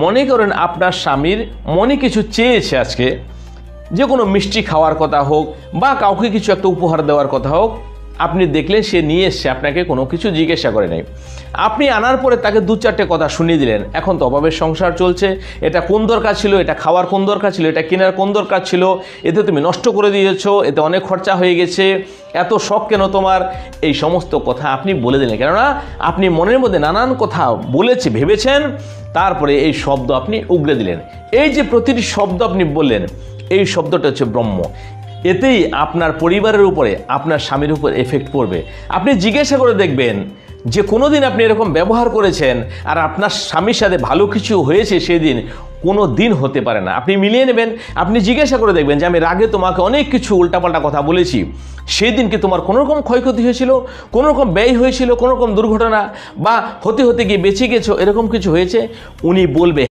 মনে করেন আপনার স্বামীর মনে কিছু চেয়েছে, আজকে যে কোনো মিষ্টি খাওয়ার কথা হোক বা কাউকে কিছু একটা উপহার দেওয়ার কথা হোক, আপনি দেখলেন সে নিয়ে এসছে, আপনাকে কোনো কিছু জিজ্ঞাসা করে নাই, আপনি আনার পরে তাকে দু চারটে কথা শুনিয়ে দিলেন। এখন তো অভাবের সংসার চলছে, এটা কোন দরকার ছিল, এটা খাওয়ার কোন দরকার ছিল, এটা কেনার কোন দরকার ছিল, এতে তুমি নষ্ট করে দিয়েছো, এতে অনেক খরচা হয়ে গেছে, এত শখ কেন তোমার, এই সমস্ত কথা আপনি বলে দিলেন। কেননা আপনি মনের মধ্যে নানান কথা বলেছে, ভেবেছেন, তারপরে এই শব্দ আপনি উগড়ে দিলেন। এই যে প্রতিটি শব্দ আপনি বললেন, এই শব্দটা হচ্ছে ব্রহ্ম। এতেই আপনার পরিবারের উপরে, আপনার স্বামীর উপর এফেক্ট পড়বে। আপনি জিজ্ঞাসা করে দেখবেন যে কোনো দিন আপনি এরকম ব্যবহার করেছেন আর আপনার স্বামীর সাথে ভালো কিছু হয়েছে, সেদিন কোনো দিন হতে পারে না। আপনি মিলিয়ে নেবেন, আপনি জিজ্ঞাসা করে দেখবেন যে আমি রাগে তোমাকে অনেক কিছু উল্টাপাল্টা কথা বলেছি, সেই দিন কি তোমার কোনো রকম ক্ষয়ক্ষতি হয়েছিল, কোনো রকম ব্যয় হয়েছিল, কোনো রকম দুর্ঘটনা বা হতে হতে গিয়ে বেঁচে গেছো, এরকম কিছু হয়েছে? উনি বলবে